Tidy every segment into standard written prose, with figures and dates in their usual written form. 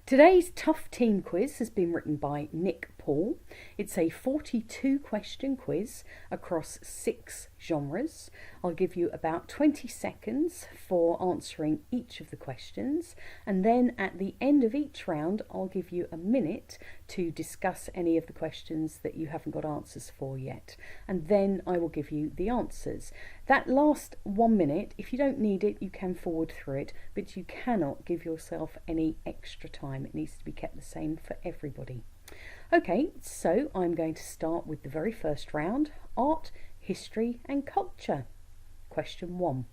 Today's Tough Team quiz has been written by Nick Paul. It's a 42 question quiz across 6 genres. I'll give you about 20 seconds for answering each of the questions, and then at the end of each round I'll give you a minute to discuss any of the questions that you haven't got answers for yet, and then I will give you the answers. That last 1 minute, if you don't need it, you can forward through it, but you cannot give yourself any extra time. It needs to be kept the same for everybody. Okay, so I'm going to start with the very first round, art, history and culture. Question 1.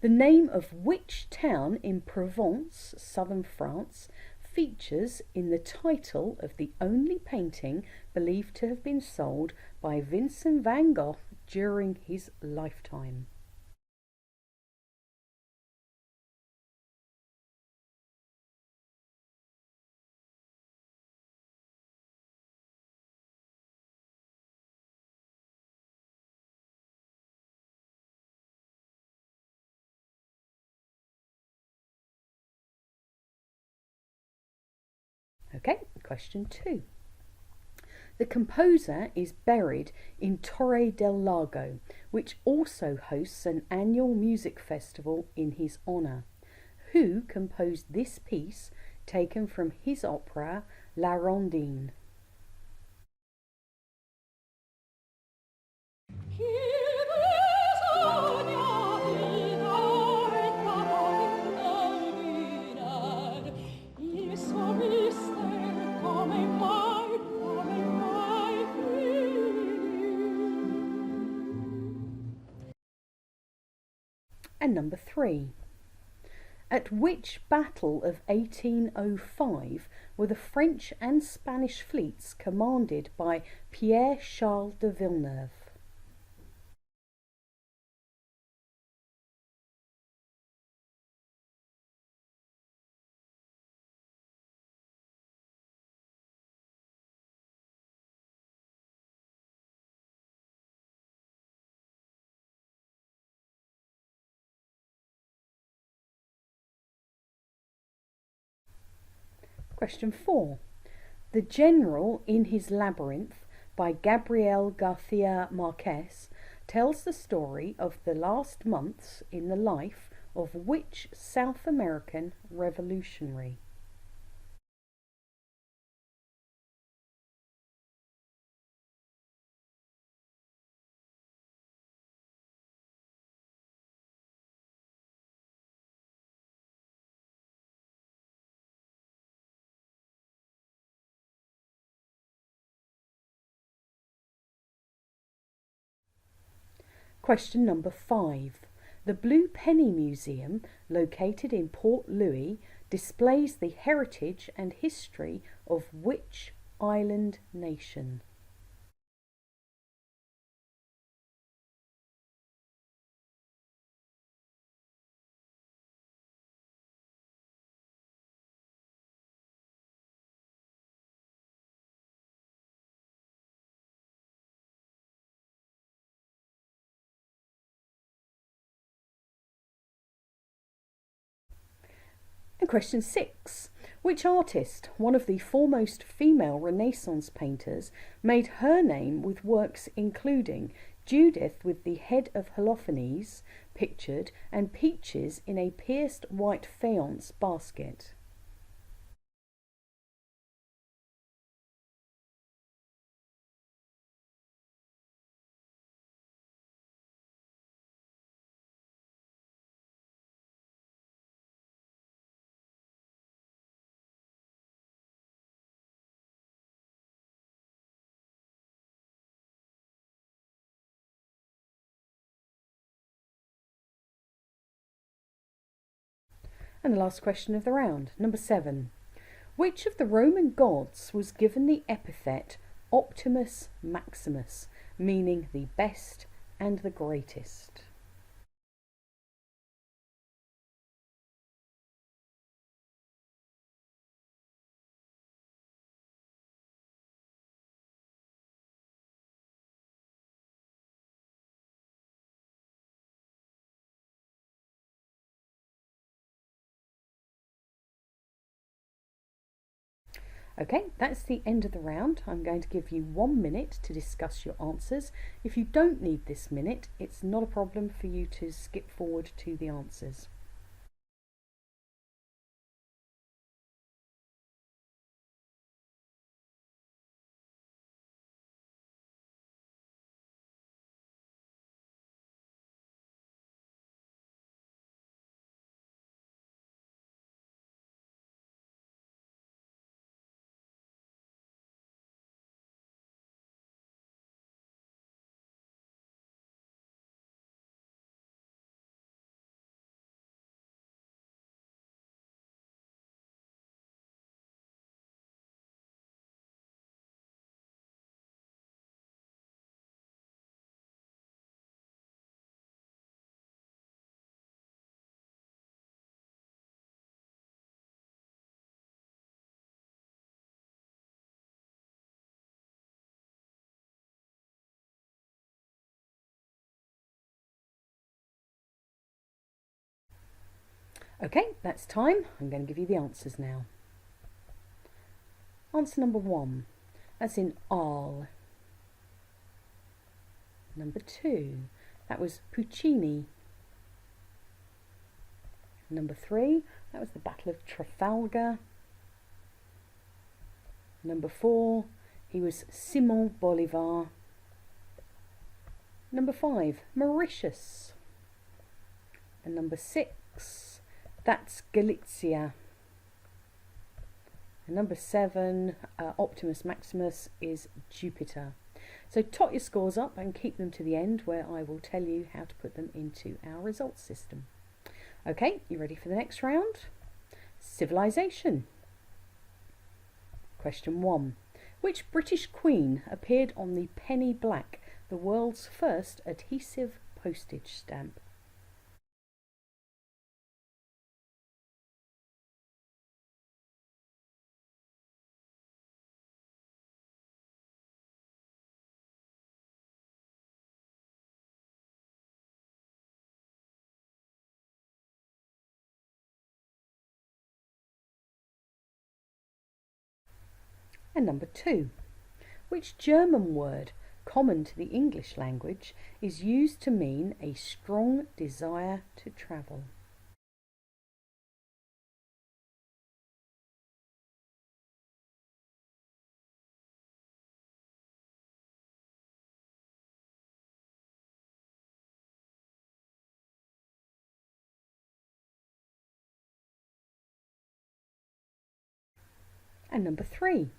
The name of which town in Provence, southern France, features in the title of the only painting believed to have been sold by Vincent van Gogh during his lifetime? Okay, question 2. The composer is buried in Torre del Lago, which also hosts an annual music festival in his honour. Who composed this piece taken from his opera La Rondine? And number 3. At which battle of 1805 were the French and Spanish fleets commanded by Pierre Charles de Villeneuve? Question 4. The General in His Labyrinth by Gabriel Garcia Marquez tells the story of the last months in the life of which South American revolutionary? Question number 5. The Blue Penny Museum, located in Port Louis, displays the heritage and history of which island nation? And question 6. Which artist, one of the foremost female Renaissance painters, made her name with works including Judith with the head of Holofernes pictured and peaches in a pierced white faience basket? And the last question of the round, number 7. Which of the Roman gods was given the epithet Optimus Maximus, meaning the best and the greatest? Okay, that's the end of the round. I'm going to give you 1 minute to discuss your answers. If you don't need this minute, it's not a problem for you to skip forward to the answers. Okay, that's time. I'm going to give you the answers now. Answer number 1, that's in Arles. Number 2, that was Puccini. Number 3, that was the Battle of Trafalgar. Number 4, he was Simon Bolivar. Number 5, Mauritius. And number 6, that's Galicia. And number 7, Optimus Maximus, is Jupiter. So tot your scores up and keep them to the end, where I will tell you how to put them into our results system. Okay, you ready for the next round? Civilization. Question 1. Which British queen appeared on the penny black, the world's first adhesive postage stamp? And number 2. Which German word, common to the English language, is used to mean a strong desire to travel? And number 3.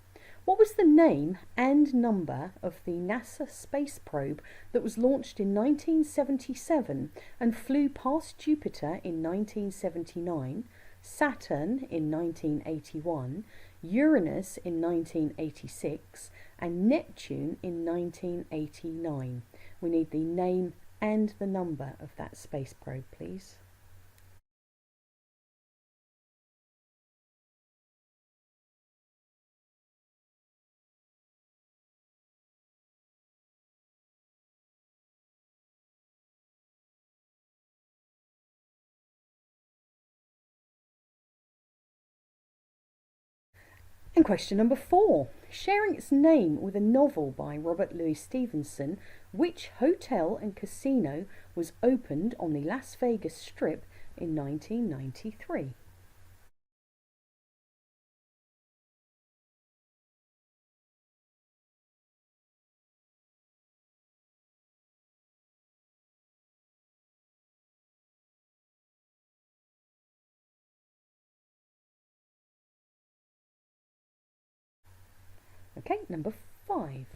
What was the name and number of the NASA space probe that was launched in 1977 and flew past Jupiter in 1979, Saturn in 1981, Uranus in 1986, and Neptune in 1989? We need the name and the number of that space probe, please. And question number 4. Sharing its name with a novel by Robert Louis Stevenson, which hotel and casino was opened on the Las Vegas Strip in 1993? Okay, number 5.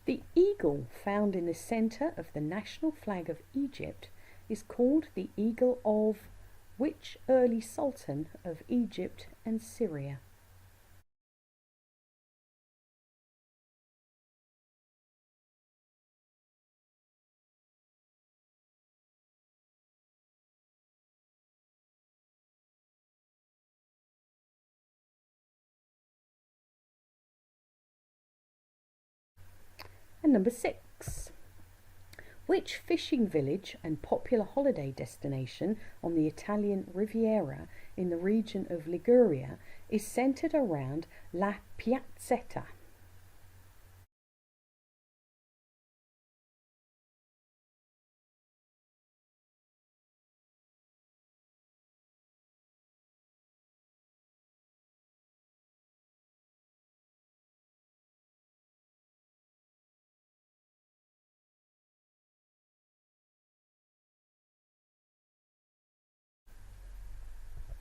The eagle found in the centre of the national flag of Egypt is called the eagle of which early sultan of Egypt and Syria? And number 6. Which fishing village and popular holiday destination on the Italian Riviera in the region of Liguria is centred around La Piazzetta?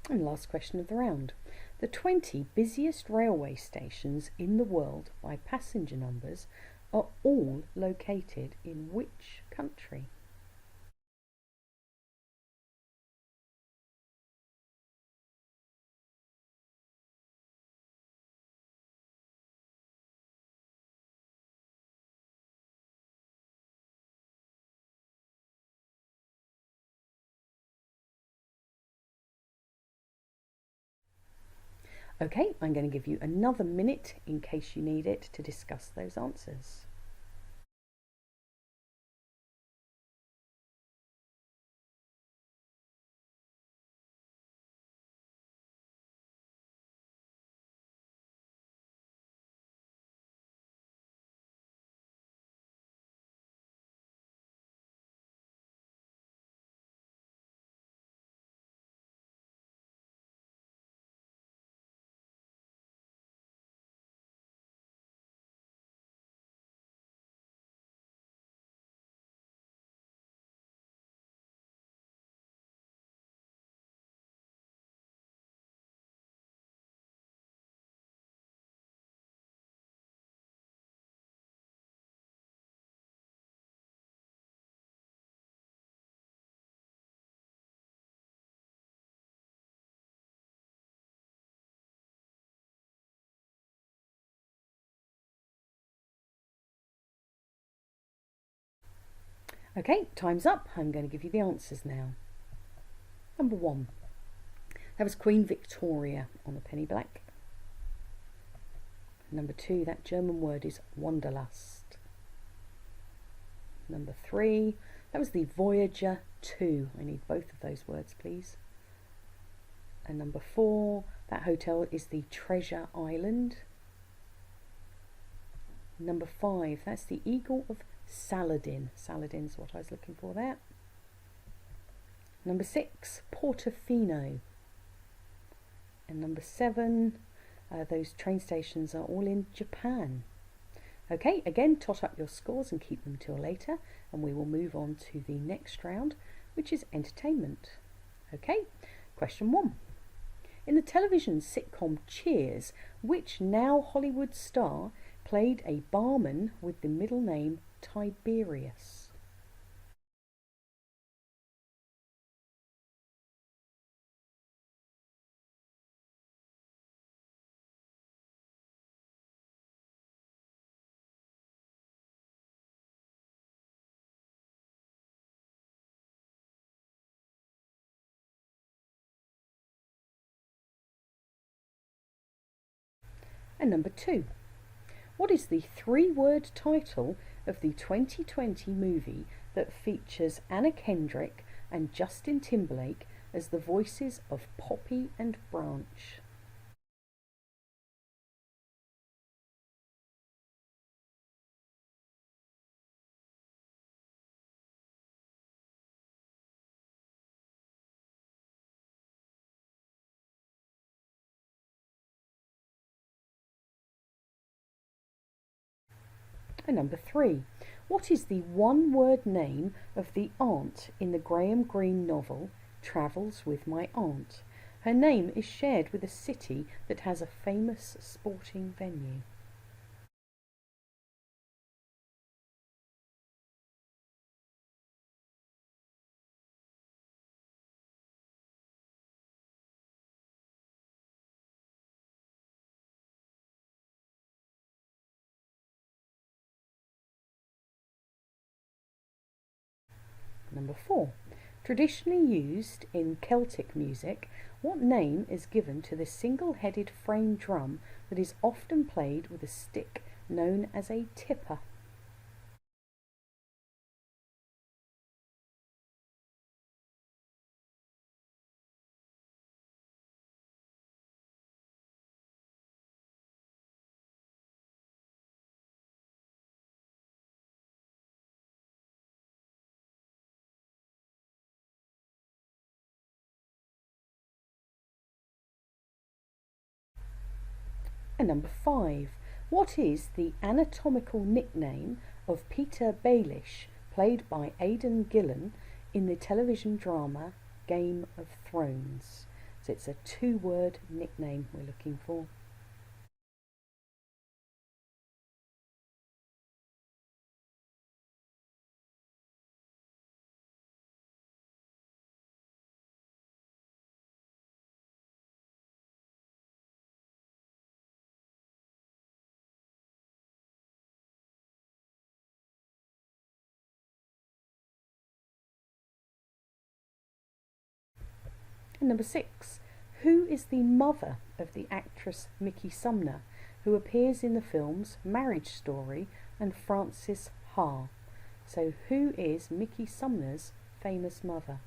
And last question of the round. The 20 busiest railway stations in the world by passenger numbers are all located in which country? Okay, I'm going to give you another minute in case you need it to discuss those answers. Okay, time's up. I'm going to give you the answers now. Number 1. That was Queen Victoria on the penny black. Number 2, that German word is Wanderlust. Number 3, that was the Voyager 2. I need both of those words, please. And number 4, that hotel is the Treasure Island. Number 5, that's the Eagle of Saladin. Saladin's what I was looking for there. Number 6, Portofino. And number 7, those train stations are all in Japan. Okay, again, tot up your scores and keep them till later, and we will move on to the next round, which is entertainment. Okay, question 1. In the television sitcom Cheers, which now Hollywood star played a barman with the middle name Tiberius? And number 2. What is the 3-word title of the 2020 movie that features Anna Kendrick and Justin Timberlake as the voices of Poppy and Branch? And number 3. What is the 1-word name of the aunt in the Graham Greene novel Travels with My Aunt? Her name is shared with a city that has a famous sporting venue. Number 4. Traditionally used in Celtic music, what name is given to the single-headed frame drum that is often played with a stick known as a tipper? And number 5. What is the anatomical nickname of Peter Baelish, played by Aidan Gillen, in the television drama Game of Thrones? So it's a 2-word nickname we're looking for. And number 6. Who is the mother of the actress Mickey Sumner, who appears in the films Marriage Story and Frances Ha? So who is Mickey Sumner's famous mother?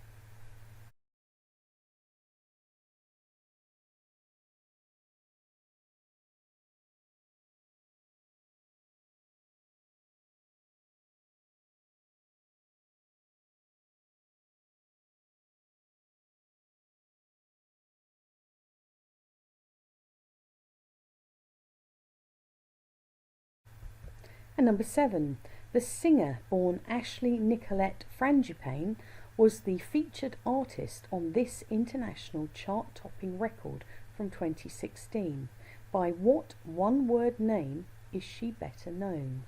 And number 7. The singer born Ashley Nicolette Frangipane was the featured artist on this international chart-topping record from 2016. By what one-word name is she better known?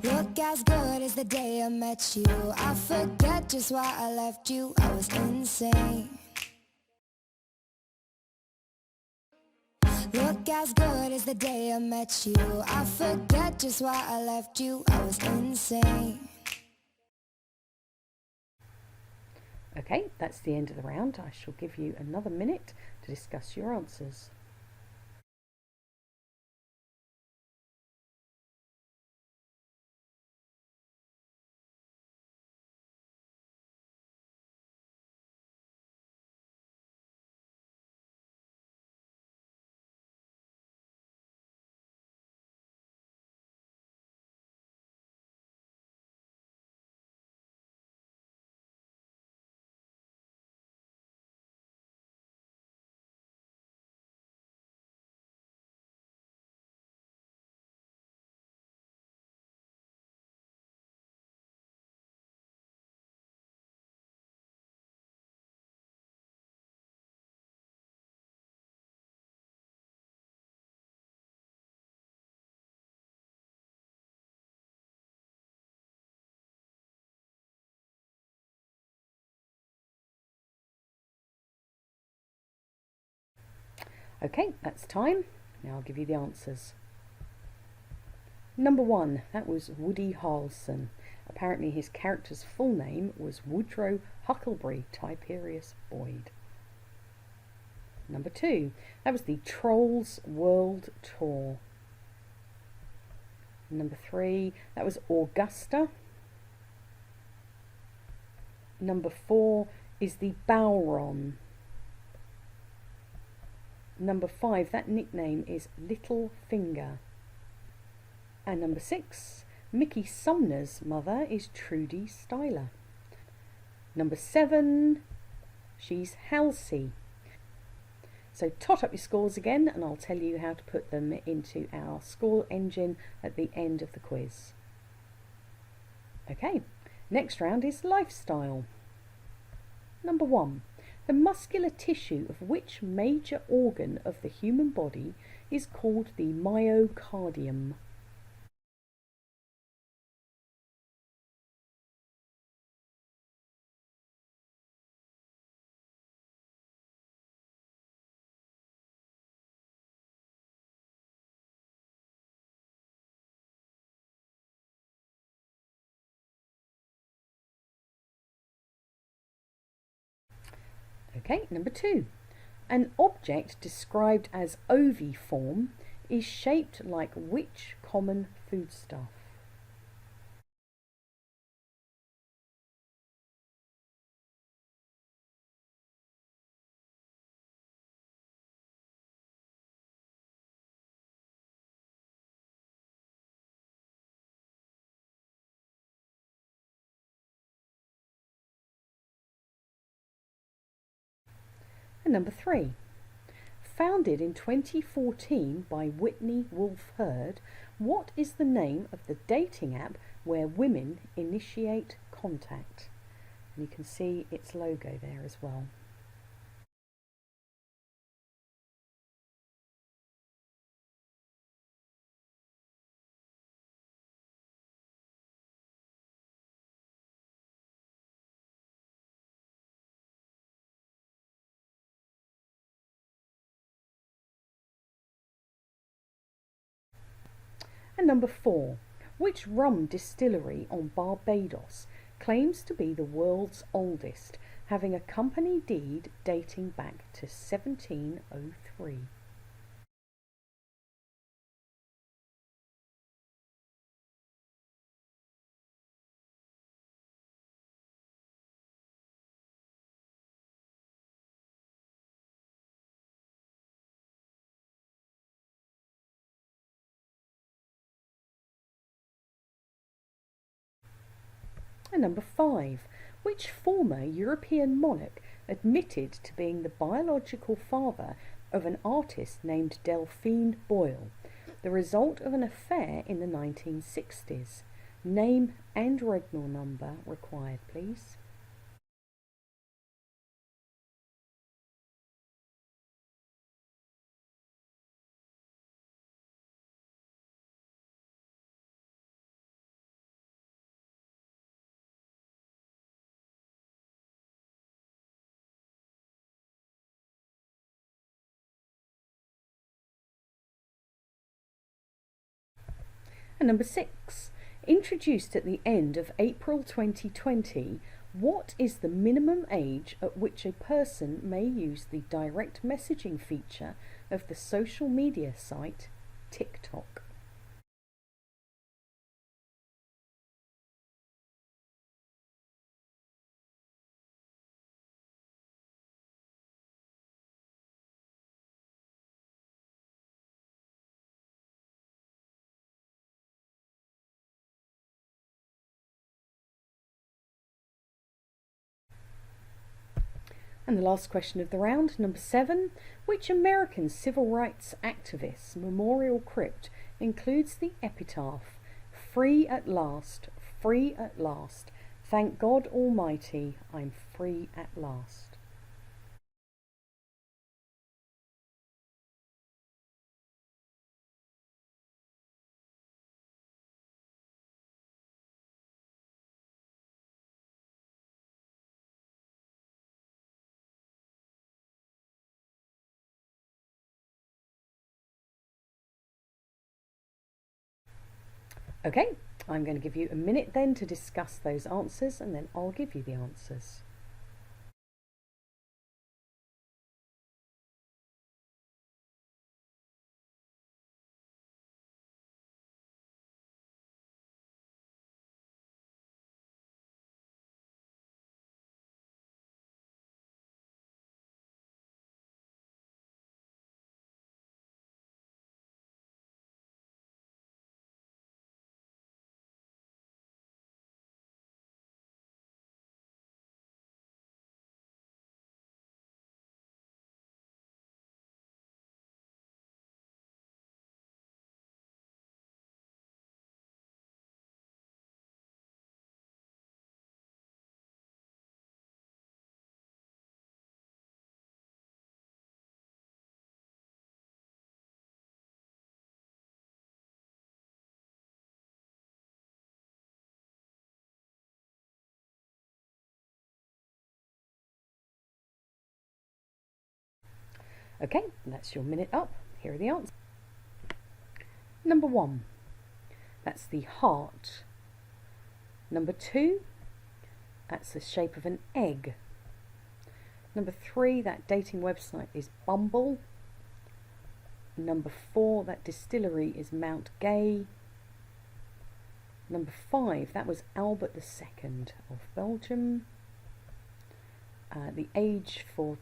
Look as good as the day I met you. I forget just why I left you. I was insane. Look as good as the day I met you. I forget just why I left you. I was insane. Okay, that's the end of the round. I shall give you another minute to discuss your answers. Okay, that's time. Now I'll give you the answers. Number 1, that was Woody Harrelson. Apparently his character's full name was Woodrow Huckleberry Tiberius Boyd. Number 2, that was the Trolls World Tour. Number 3, that was Augusta. Number 4 is the Bowron. Number 5, that nickname is Little Finger. And number 6, Mickey Sumner's mother is Trudy Styler. Number 7, she's Halsey. So tot up your scores again, and I'll tell you how to put them into our score engine at the end of the quiz. Okay, next round is lifestyle. Number 1, the muscular tissue of which major organ of the human body is called the myocardium? Okay, number 2. An object described as oviform is shaped like which common foodstuff? And And number 3. Founded in 2014 by Whitney Wolfe Herd, what is the name of the dating app where women initiate contact? And you can see its logo there as well. And number 4. Which rum distillery on Barbados claims to be the world's oldest, having a company deed dating back to 1703? And number 5. Which former European monarch admitted to being the biological father of an artist named Delphine Boyle, the result of an affair in the 1960s? Name and regnal number required, please. And number 6. Introduced at the end of April 2020, what is the minimum age at which a person may use the direct messaging feature of the social media site TikTok? And the last question of the round, number 7. Which American civil rights activist's memorial crypt includes the epitaph, "Free at last, free at last, thank God Almighty, I'm free at last"? Okay, I'm going to give you a minute then to discuss those answers, and then I'll give you the answers. Okay, that's your minute up. Here are the answers. Number 1, that's the heart. Number 2, that's the shape of an egg. Number 3, that dating website is Bumble. Number 4, that distillery is Mount Gay. Number 5, that was Albert II of Belgium. The age for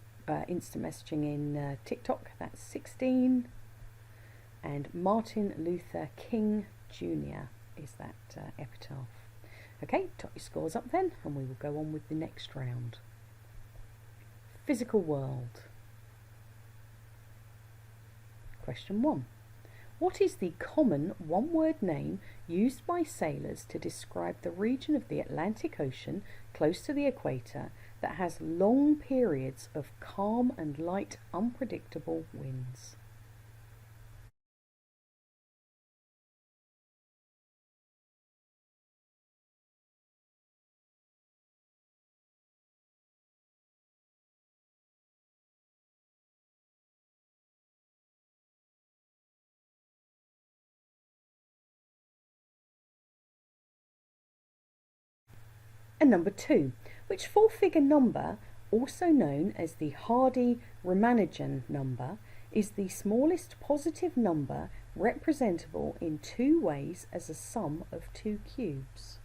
instant messaging in TikTok, that's 16. And Martin Luther King Jr. is that epitaph. Okay, top your scores up then, and we will go on with the next round. Physical world. Question 1. What is the common one-word name used by sailors to describe the region of the Atlantic Ocean close to the equator that has long periods of calm and light, unpredictable winds? And number 2, which four-figure number, also known as the Hardy-Ramanujan number, is the smallest positive number representable in two ways as a sum of two cubes?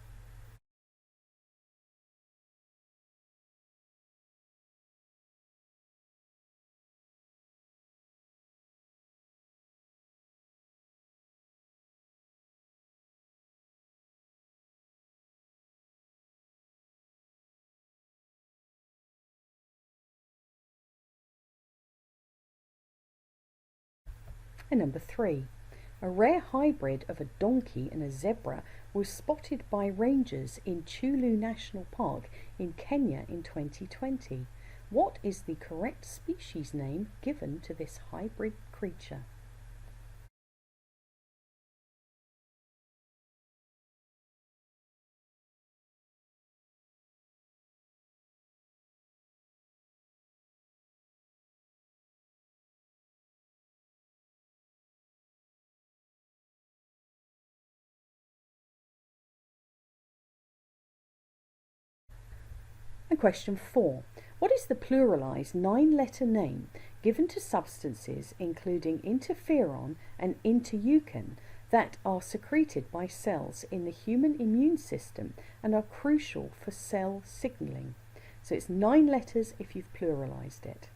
And number 3, a rare hybrid of a donkey and a zebra was spotted by rangers in Chulu National Park in Kenya in 2020. What is the correct species name given to this hybrid creature? And question 4. What is the pluralized 9-letter name given to substances including interferon and interleukin that are secreted by cells in the human immune system and are crucial for cell signaling? So it's 9 letters if you've pluralized it.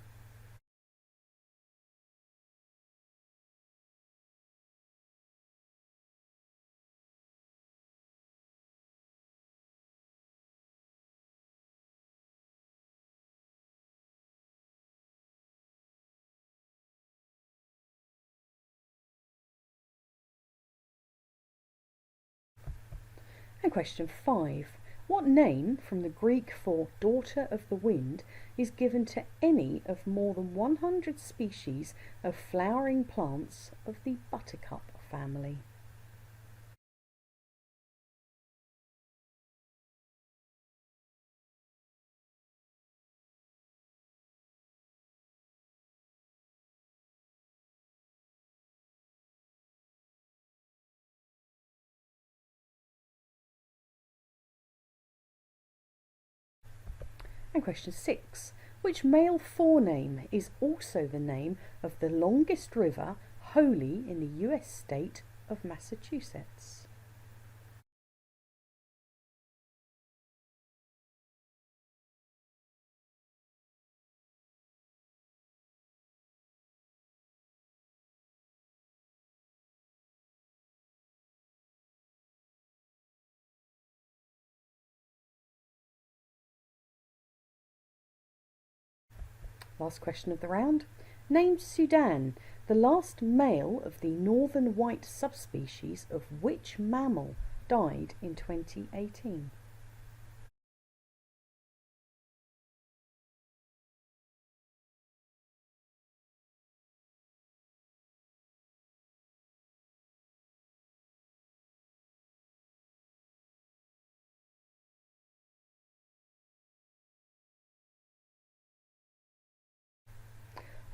And question 5. What name from the Greek for daughter of the wind is given to any of more than 100 species of flowering plants of the buttercup family? And question 6. Which male forename is also the name of the longest river wholly in the US state of Massachusetts? Last question of the round. Name Sudan, the last male of the northern white subspecies of which mammal died in 2018?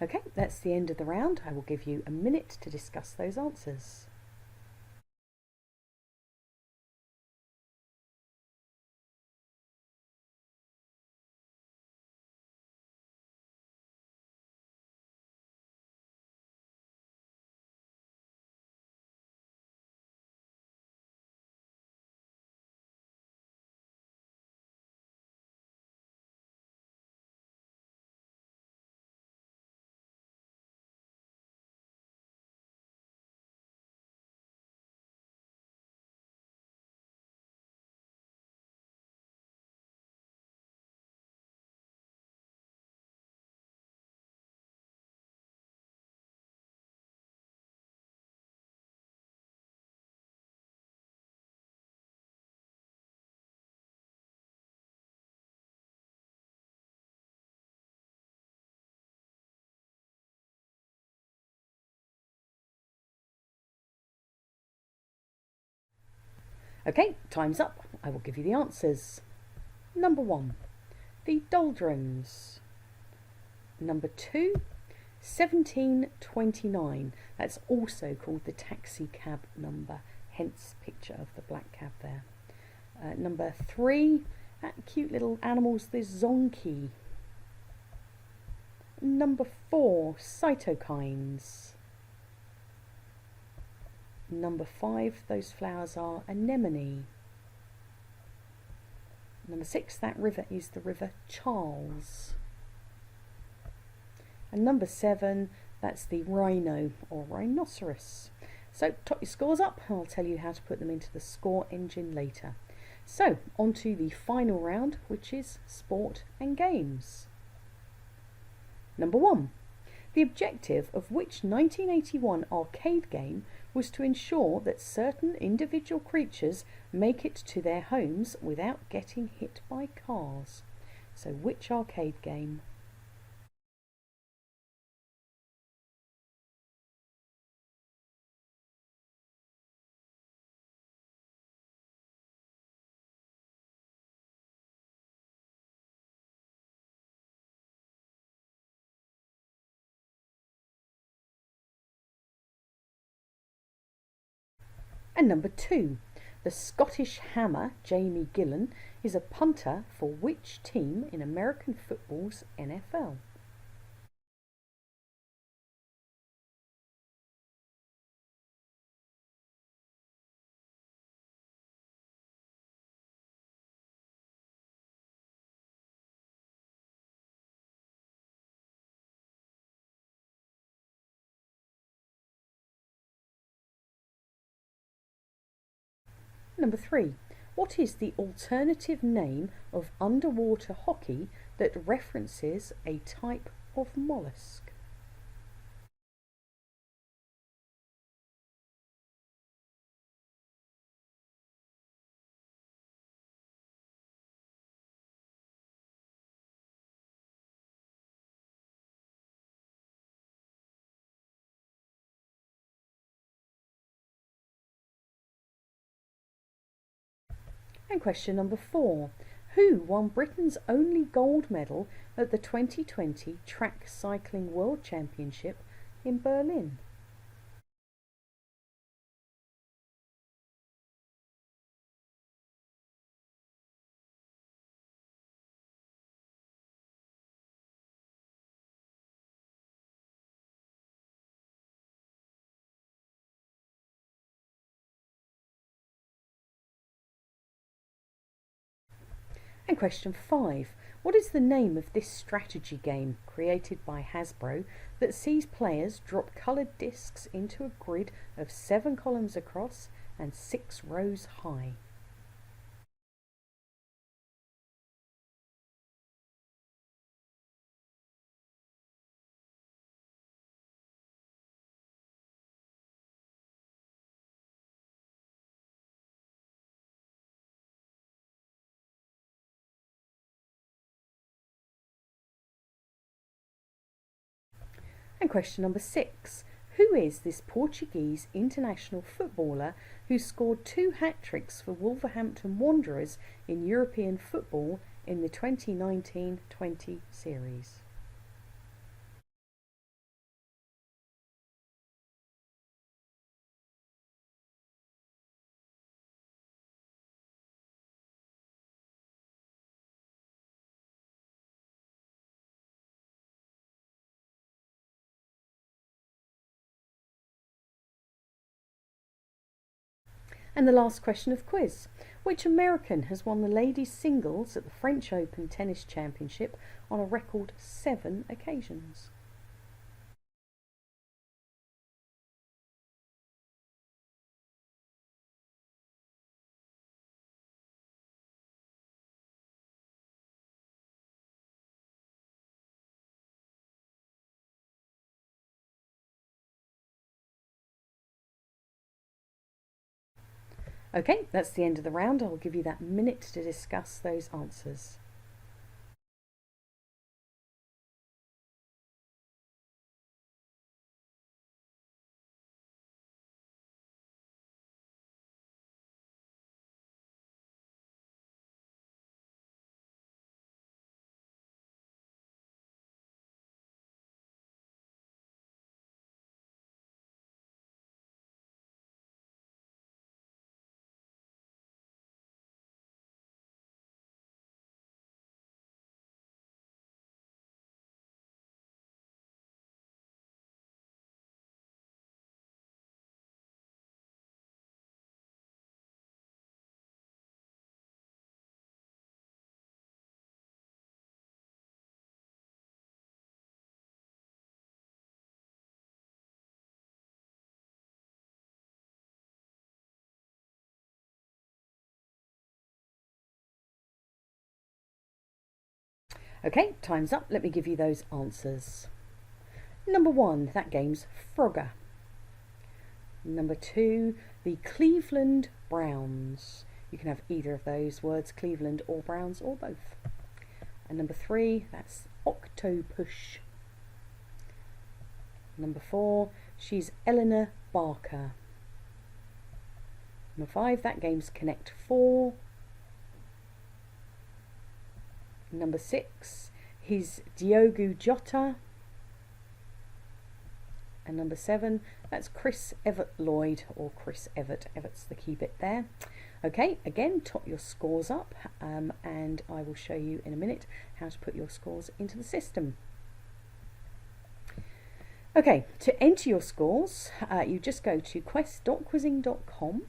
Okay, that's the end of the round. I will give you a minute to discuss those answers. Okay, time's up. I will give you the answers. Number 1, the doldrums. Number 2, 1729. That's also called the taxi cab number, hence picture of the black cab there. Number 3, that cute little animals, the zonkey. Number 4, cytokines. Number 5, those flowers are anemone. Number 6, that river is the River Charles. And number 7, that's the rhino or rhinoceros. So top your scores up and I'll tell you how to put them into the score engine later. So on to the final round, which is sport and games. Number 1. The objective of which 1981 arcade game was to ensure that certain individual creatures make it to their homes without getting hit by cars. So which arcade game? And number 2, the Scottish hammer, Jamie Gillan, is a punter for which team in American football's NFL? Number 3, what is the alternative name of underwater hockey that references a type of mollusk? And question number 4, who won Britain's only gold medal at the 2020 Track Cycling World Championship in Berlin? And question 5, what is the name of this strategy game created by Hasbro that sees players drop coloured discs into a grid of 7 columns across and 6 rows high? And question number 6, who is this Portuguese international footballer who scored 2 hat-tricks for Wolverhampton Wanderers in European football in the 2019-20 series? And the last question of the quiz. Which American has won the ladies' singles at the French Open Tennis Championship on a record 7 occasions? Okay, that's the end of the round. I'll give you that minute to discuss those answers. Okay, time's up. Let me give you those answers. Number 1, that game's Frogger. Number 2, the Cleveland Browns. You can have either of those words, Cleveland or Browns or both. And number 3, that's Octopus. Number 4, she's Eleanor Barker. Number 5, that game's Connect 4. Number 6, he's Diogo Jota. And number 7, that's Chris Everett Lloyd, or Chris Everett. Everett's the key bit there. Okay, again, top your scores up, and I will show you in a minute how to put your scores into the system. Okay, to enter your scores, you just go to quest.quizzing.com,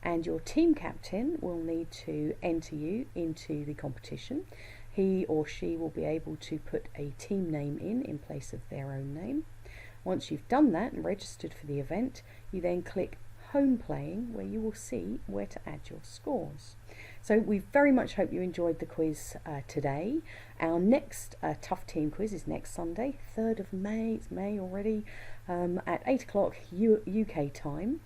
and your team captain will need to enter you into the competition. He or she will be able to put a team name in place of their own name. Once you've done that and registered for the event, you then click Home Playing, where you will see where to add your scores. So we very much hope you enjoyed the quiz today. Our next Tough Team quiz is next Sunday, 3rd of May, it's May already, at 8 o'clock UK time.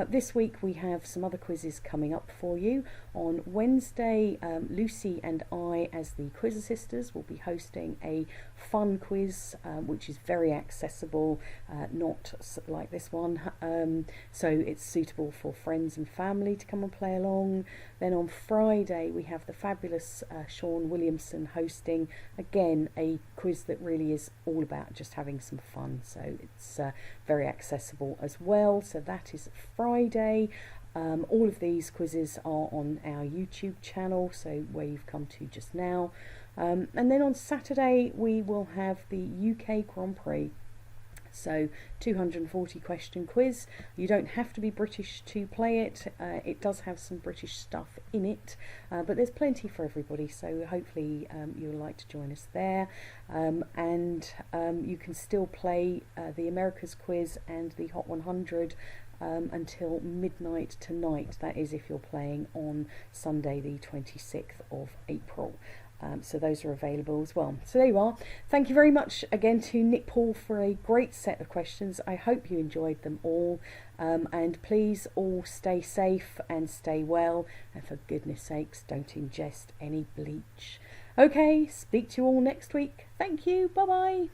This week we have some other quizzes coming up for you. On Wednesday, Lucy and I, as the Quizzer Sisters, will be hosting a fun quiz, which is very accessible, not like this one, so it's suitable for friends and family to come and play along. Then on Friday we have the fabulous Sean Williamson hosting, again, a quiz that really is all about just having some fun, so it's very accessible as well. So that is Friday. All of these quizzes are on our YouTube channel, so where you've come to just now. And then on Saturday we will have the UK Grand Prix. So 240 question quiz. You don't have to be British to play it. It does have some British stuff in it, but there's plenty for everybody, so hopefully you'll like to join us there. And you can still play the America's quiz and the Hot 100 until midnight tonight. That is if you're playing on Sunday the 26th of April. So those are available as well. So there you are. Thank you very much again to Nick Paul for a great set of questions. I hope you enjoyed them all, and please all stay safe and stay well, and for goodness sakes don't ingest any bleach. Okay, speak to you all next week. Thank you, bye bye.